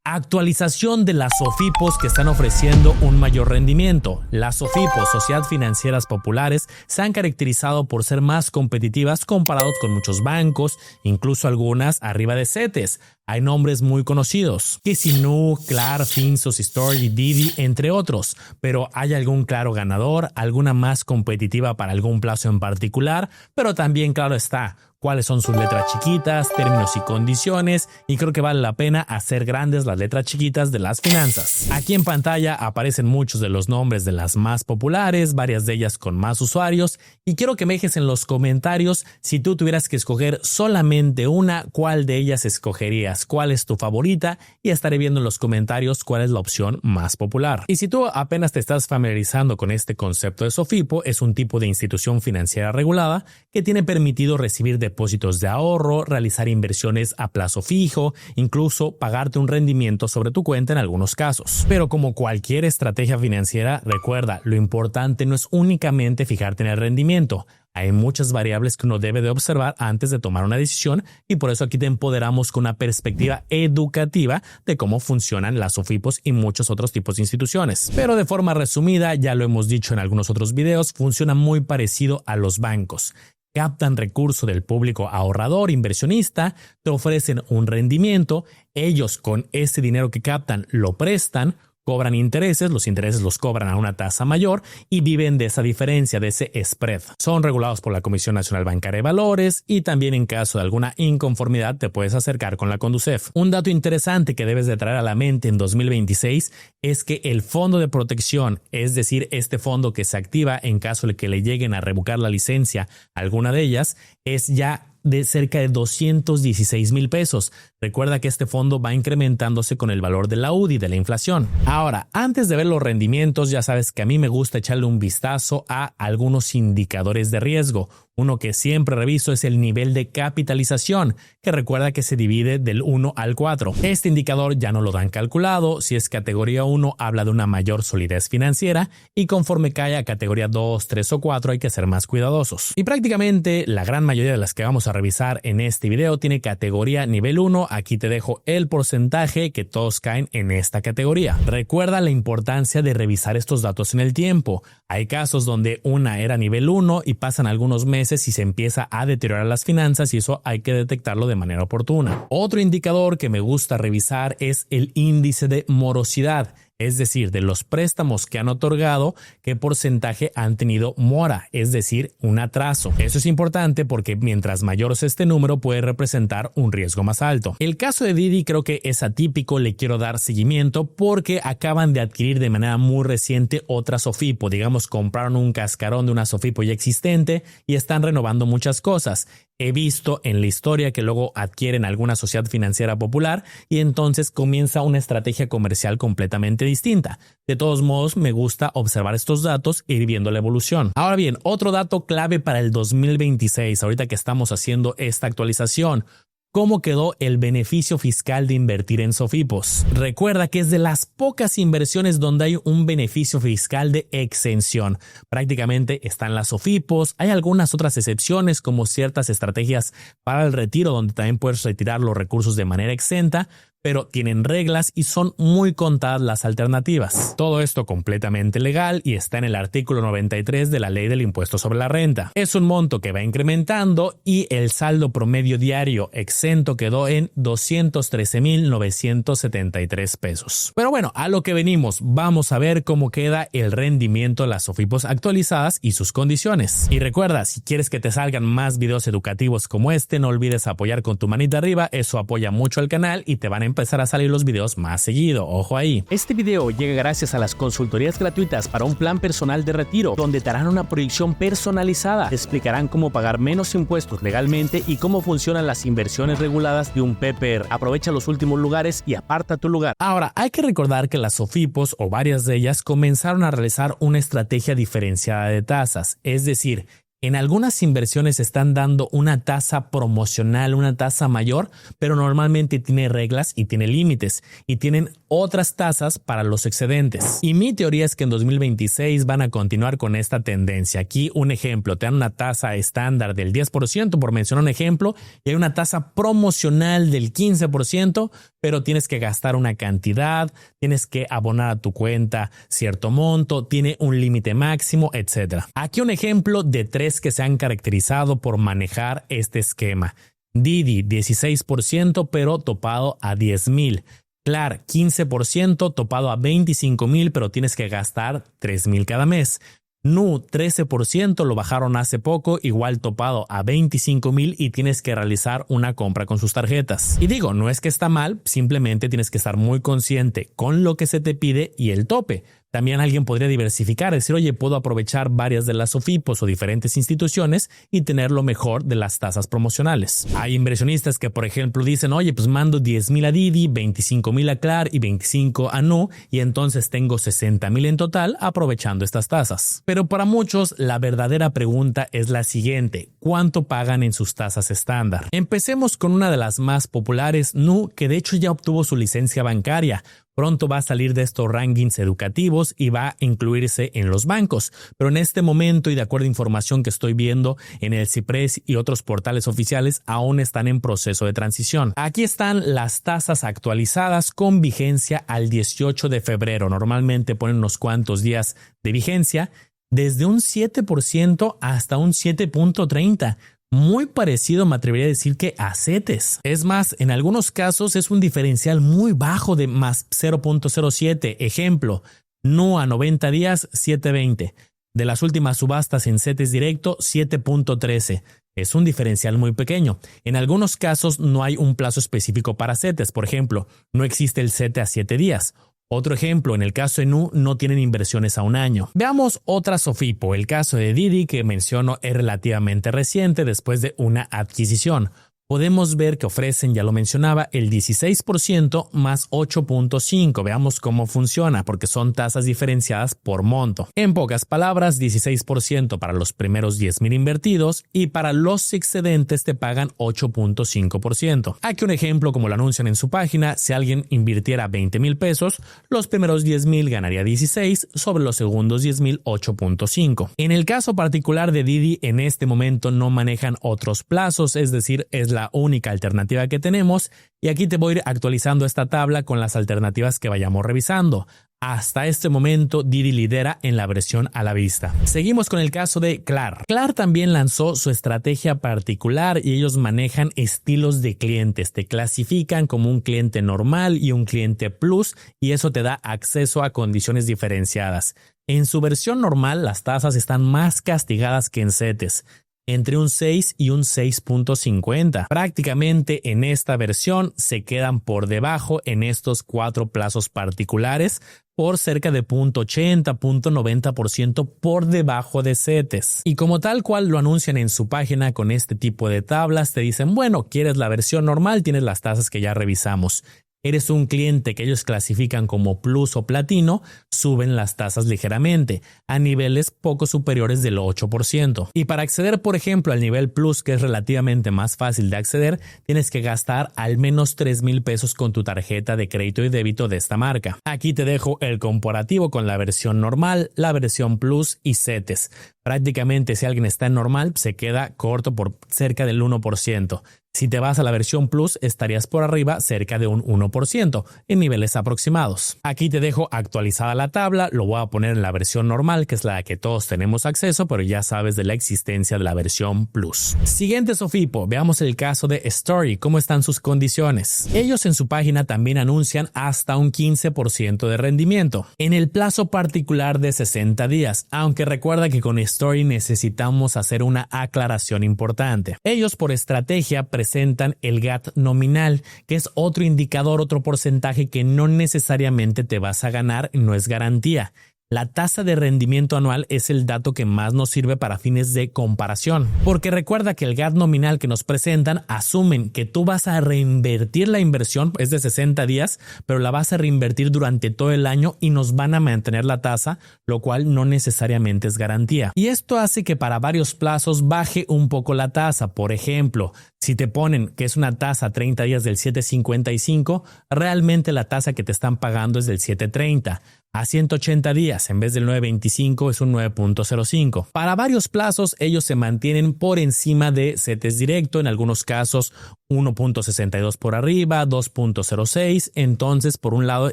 Actualización de las SOFIPOS que están ofreciendo un mayor rendimiento. Las SOFIPOS, Sociedades Financieras Populares, se han caracterizado por ser más competitivas comparados con muchos bancos, incluso algunas arriba de CETES. Hay nombres muy conocidos, Kisinu, Clar, Finsos, Storage, Didi, entre otros. Pero ¿hay algún claro ganador? ¿Alguna más competitiva para algún plazo en particular? Pero también, claro está, cuáles son sus letras chiquitas, términos y condiciones, y creo que vale la pena hacer grandes las letras chiquitas de las finanzas. Aquí en pantalla aparecen muchos de los nombres de las más populares, varias de ellas con más usuarios, y quiero que me dejes en los comentarios si tú tuvieras que escoger solamente una, cuál de ellas escogerías, cuál es tu favorita, y estaré viendo en los comentarios cuál es la opción más popular. Y si tú apenas te estás familiarizando con este concepto de SOFIPO, es un tipo de institución financiera regulada que tiene permitido recibir depósitos de ahorro, realizar inversiones a plazo fijo, incluso pagarte un rendimiento sobre tu cuenta en algunos casos. Pero como cualquier estrategia financiera, recuerda, lo importante no es únicamente fijarte en el rendimiento. Hay muchas variables que uno debe de observar antes de tomar una decisión y por eso aquí te empoderamos con una perspectiva educativa de cómo funcionan las SOFIPOS y muchos otros tipos de instituciones. Pero de forma resumida, ya lo hemos dicho en algunos otros videos, funciona muy parecido a los bancos. Captan recurso del público ahorrador, inversionista, te ofrecen un rendimiento, ellos con ese dinero que captan lo prestan, cobran intereses, los intereses los cobran a una tasa mayor y viven de esa diferencia, de ese spread. Son regulados por la Comisión Nacional Bancaria de Valores y también en caso de alguna inconformidad te puedes acercar con la Conducef. Un dato interesante que debes de traer a la mente en 2026 es que el fondo de protección, es decir, este fondo que se activa en caso de que le lleguen a revocar la licencia a alguna de ellas, es ya de cerca de 216,000 pesos. Recuerda que este fondo va incrementándose con el valor de la UDI, de la inflación. Ahora, antes de ver los rendimientos, ya sabes que a mí me gusta echarle un vistazo a algunos indicadores de riesgo. Uno que siempre reviso es el nivel de capitalización, que recuerda que se divide del 1 al 4. Este indicador ya no lo dan calculado. Si es categoría 1, habla de una mayor solidez financiera y conforme cae a categoría 2, 3 o 4 hay que ser más cuidadosos. Y prácticamente la gran mayoría de las que vamos a revisar en este video tiene categoría nivel 1. Aquí te dejo el porcentaje que todos caen en esta categoría. Recuerda la importancia de revisar estos datos en el tiempo. Hay casos donde una era nivel 1 y pasan algunos meses y se empieza a deteriorar las finanzas y eso hay que detectarlo de manera oportuna. Otro indicador que me gusta revisar es el índice de morosidad. Es decir, de los préstamos que han otorgado, qué porcentaje han tenido mora, es decir, un atraso. Eso es importante porque mientras mayor sea este número puede representar un riesgo más alto. El caso de Didi creo que es atípico, le quiero dar seguimiento porque acaban de adquirir de manera muy reciente otra SOFIPO. Digamos, compraron un cascarón de una SOFIPO ya existente y están renovando muchas cosas. He visto en la historia que luego adquieren alguna sociedad financiera popular y entonces comienza una estrategia comercial completamente distinta. De todos modos, me gusta observar estos datos e ir viendo la evolución. Ahora bien, otro dato clave para el 2026, ahorita que estamos haciendo esta actualización. ¿Cómo quedó el beneficio fiscal de invertir en SOFIPOS? Recuerda que es de las pocas inversiones donde hay un beneficio fiscal de exención. Prácticamente están las SOFIPOS, hay algunas otras excepciones como ciertas estrategias para el retiro donde también puedes retirar los recursos de manera exenta, pero tienen reglas y son muy contadas las alternativas. Todo esto completamente legal y está en el artículo 93 de la Ley del Impuesto sobre la Renta. Es un monto que va incrementando y el saldo promedio diario exento quedó en 213,973 pesos. Pero bueno, a lo que venimos, vamos a ver cómo queda el rendimiento de las SOFIPOS actualizadas y sus condiciones. Y recuerda, si quieres que te salgan más videos educativos como este, no olvides apoyar con tu manita arriba, eso apoya mucho al canal y te van a empezar a salir los videos más seguido, ojo ahí. Este video llega gracias a las consultorías gratuitas para un plan personal de retiro, donde te harán una proyección personalizada, te explicarán cómo pagar menos impuestos legalmente y cómo funcionan las inversiones reguladas de un PPR. Aprovecha los últimos lugares y aparta tu lugar. Ahora, hay que recordar que las SOFIPOS o varias de ellas comenzaron a realizar una estrategia diferenciada de tasas, es decir, En algunas inversiones están dando una tasa promocional, una tasa mayor, pero normalmente tiene reglas y tiene límites y tienen otras tasas para los excedentes. Y mi teoría es que en 2026 van a continuar con esta tendencia. Aquí un ejemplo, te dan una tasa estándar del 10% por mencionar un ejemplo y hay una tasa promocional del 15%, pero tienes que gastar una cantidad, tienes que abonar a tu cuenta cierto monto, tiene un límite máximo, etc. Aquí un ejemplo de 3 que se han caracterizado por manejar este esquema. Didi 16% pero topado a 10,000. Klar 15% topado a 25,000 pero tienes que gastar 3,000 cada mes. Nu 13% lo bajaron hace poco, igual topado a 25,000 y tienes que realizar una compra con sus tarjetas. Y digo, no es que está mal, simplemente tienes que estar muy consciente con lo que se te pide y el tope. También alguien podría diversificar, decir, oye, puedo aprovechar varias de las SOFIPOS o diferentes instituciones y tener lo mejor de las tasas promocionales. Hay inversionistas que, por ejemplo, dicen, oye, pues mando 10,000 a Didi, 25,000 a Klar y 25 a Nu y entonces tengo 60,000 en total aprovechando estas tasas. Pero para muchos, la verdadera pregunta es la siguiente, ¿cuánto pagan en sus tasas estándar? Empecemos con una de las más populares, Nu, que de hecho ya obtuvo su licencia bancaria. Pronto va a salir de estos rankings educativos y va a incluirse en los bancos, pero en este momento y de acuerdo a información que estoy viendo en el CIPRES y otros portales oficiales aún están en proceso de transición. Aquí están las tasas actualizadas con vigencia al 18 de febrero. Normalmente ponen unos cuantos días de vigencia, desde un 7% hasta un 7.30%. Muy parecido, me atrevería a decir, que a CETES. Es más, en algunos casos es un diferencial muy bajo de más 0.07. Ejemplo, Nu a 90 días 7.20. De las últimas subastas en CETES directo 7.13. Es un diferencial muy pequeño. En algunos casos no hay un plazo específico para CETES. Por ejemplo, no existe el CETE a 7 días. Otro ejemplo, en el caso de Nu, no tienen inversiones a un año. Veamos otra SOFIPO. El caso de Didi, que menciono, es relativamente reciente después de una adquisición. Podemos ver que ofrecen, ya lo mencionaba, el 16% más 8.5%. Veamos cómo funciona, porque son tasas diferenciadas por monto. En pocas palabras, 16% para los primeros 10,000 invertidos y para los excedentes te pagan 8.5%. Aquí un ejemplo, como lo anuncian en su página, si alguien invirtiera 20,000 pesos, los primeros 10,000 ganaría 16, sobre los segundos 10,000 8.5. En el caso particular de Didi, en este momento no manejan otros plazos, es decir, es la única alternativa que tenemos y aquí te voy a ir actualizando esta tabla con las alternativas que vayamos revisando. Hasta este momento Didi lidera en la versión a la vista. Seguimos con el caso de Klar. Klar también lanzó su estrategia particular y ellos manejan estilos de clientes. Te clasifican como un cliente normal y un cliente plus y eso te da acceso a condiciones diferenciadas. En su versión normal las tasas están más castigadas que en CETES, entre un 6 y un 6.50. Prácticamente en esta versión se quedan por debajo en estos 4 plazos particulares por cerca de 0.80, 0.90% por debajo de CETES. Y como tal cual lo anuncian en su página con este tipo de tablas, te dicen, bueno, quieres la versión normal, tienes las tasas que ya revisamos. Eres un cliente que ellos clasifican como plus o platino, suben las tasas ligeramente, a niveles poco superiores del 8%. Y para acceder, por ejemplo, al nivel plus, que es relativamente más fácil de acceder, tienes que gastar al menos 3,000 pesos con tu tarjeta de crédito y débito de esta marca. Aquí te dejo el comparativo con la versión normal, la versión plus y CETES. Prácticamente si alguien está en normal, se queda corto por cerca del 1%. Si te vas a la versión Plus, estarías por arriba cerca de un 1% en niveles aproximados. Aquí te dejo actualizada la tabla, lo voy a poner en la versión normal, que es la que todos tenemos acceso, pero ya sabes de la existencia de la versión Plus. Siguiente SOFIPO, veamos el caso de Story, cómo están sus condiciones. Ellos en su página también anuncian hasta un 15% de rendimiento, en el plazo particular de 60 días, aunque recuerda que con Story necesitamos hacer una aclaración importante. Ellos por estrategia presentan el GAT nominal, que es otro indicador, otro porcentaje que no necesariamente te vas a ganar, no es garantía. la tasa de rendimiento anual es el dato que más nos sirve para fines de comparación, porque recuerda que el GAD nominal que nos presentan asumen que tú vas a reinvertir la inversión, es de 60 días, pero la vas a reinvertir durante todo el año y nos van a mantener la tasa, lo cual no necesariamente es garantía. Y esto hace que para varios plazos baje un poco la tasa. Por ejemplo, si te ponen que es una tasa 30 días del 7.55, realmente la tasa que te están pagando es del 7.30. A 180 días, en vez del 9.25, es un 9.05. Para varios plazos, ellos se mantienen por encima de CETES directo, en algunos casos 1.62 por arriba, 2.06, entonces por un lado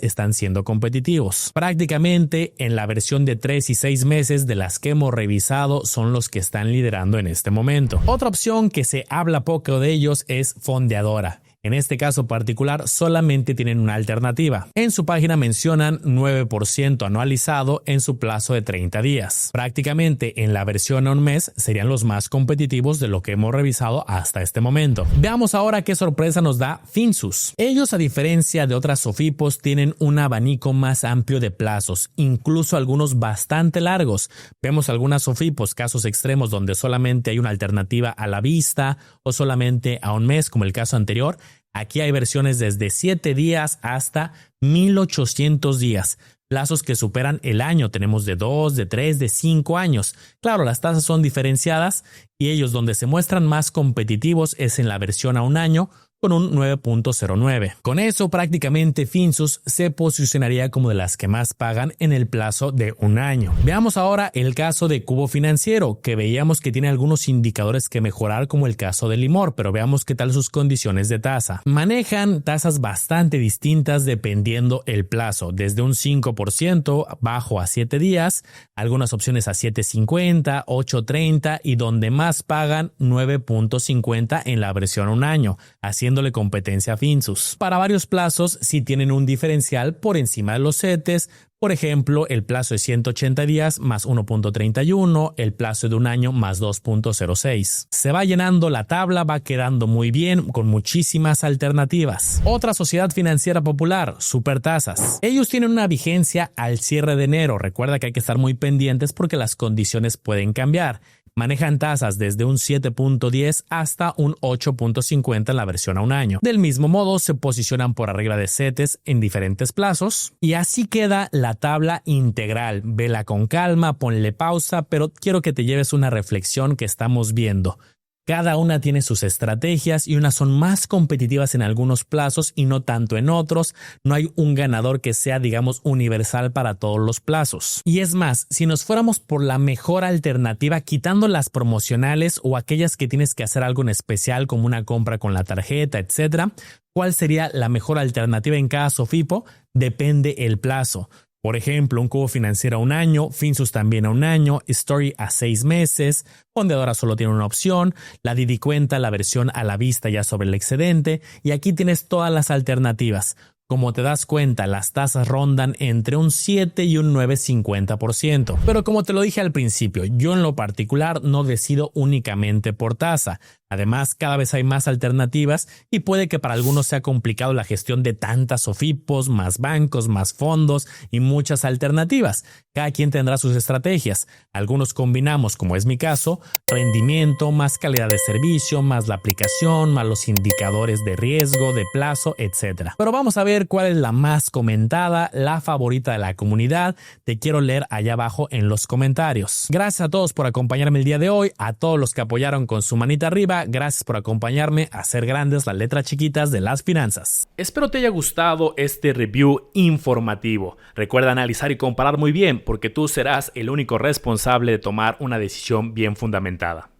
están siendo competitivos. Prácticamente en la versión de 3 y 6 meses de las que hemos revisado son los que están liderando en este momento. Otra opción que se habla poco de ellos es Fondeadora. En este caso particular solamente tienen una alternativa. En su página mencionan 9% anualizado en su plazo de 30 días. Prácticamente en la versión a un mes serían los más competitivos de lo que hemos revisado hasta este momento. Veamos ahora qué sorpresa nos da Finsus. Ellos, a diferencia de otras SOFIPOS, tienen un abanico más amplio de plazos, incluso algunos bastante largos. Vemos algunas SOFIPOS, casos extremos donde solamente hay una alternativa a la vista o solamente a un mes, como el caso anterior. Aquí hay versiones desde 7 días hasta 1800 días. Plazos que superan el año. Tenemos de 2, de 3, de 5 años. Claro, las tasas son diferenciadas y ellos donde se muestran más competitivos es en la versión a un año, con un 9.09. Con eso prácticamente Finsus se posicionaría como de las que más pagan en el plazo de un año. Veamos ahora el caso de Cubo Financiero, que veíamos que tiene algunos indicadores que mejorar, como el caso de Limor, pero veamos qué tal sus condiciones de tasa. Manejan tasas bastante distintas dependiendo el plazo, desde un 5% bajo a 7 días, algunas opciones a 7.50, 8.30 y donde más pagan 9.50 en la versión a un año, haciéndole competencia a Finsus. Para varios plazos sí tienen un diferencial por encima de los CETES. Por ejemplo, el plazo de 180 días más 1.31, el plazo de un año más 2.06. Se va llenando la tabla, va quedando muy bien, con muchísimas alternativas. Otra sociedad financiera popular, Supertasas. Ellos tienen una vigencia al cierre de enero. Recuerda que hay que estar muy pendientes porque las condiciones pueden cambiar. Manejan tasas desde un 7.10 hasta un 8.50 en la versión a un año. Del mismo modo, se posicionan por arriba de CETES en diferentes plazos. Y así queda la tabla integral. Vela con calma, ponle pausa, pero quiero que te lleves una reflexión que estamos viendo. Cada una tiene sus estrategias y unas son más competitivas en algunos plazos y no tanto en otros. No hay un ganador que sea, digamos, universal para todos los plazos. Y es más, si nos fuéramos por la mejor alternativa, quitando las promocionales o aquellas que tienes que hacer algo en especial como una compra con la tarjeta, etc., ¿cuál sería la mejor alternativa en cada SOFIPO? Depende el plazo. Por ejemplo, un Cubo Financiero a un año, Finsus también a un año, Story a 6 meses, Fondeadora solo tiene una opción, la Didi Cuenta, la versión a la vista ya sobre el excedente, y aquí tienes todas las alternativas. Como te das cuenta, las tasas rondan entre un 7 y un 9.50%. Pero como te lo dije al principio, yo en lo particular no decido únicamente por tasa. Además, cada vez hay más alternativas y puede que para algunos sea complicado la gestión de tantas SOFIPOS, más bancos, más fondos y muchas alternativas. Cada quien tendrá sus estrategias. Algunos combinamos, como es mi caso, rendimiento, más calidad de servicio, más la aplicación, más los indicadores de riesgo, de plazo, etc. Pero vamos a ver cuál es la más comentada, la favorita de la comunidad. Te quiero leer allá abajo en los comentarios. Gracias a todos por acompañarme el día de hoy, a todos los que apoyaron con su manita arriba. Gracias por acompañarme a hacer grandes las letras chiquitas de las finanzas. Espero te haya gustado este review informativo. Recuerda analizar y comparar muy bien, porque tú serás el único responsable de tomar una decisión bien fundamentada.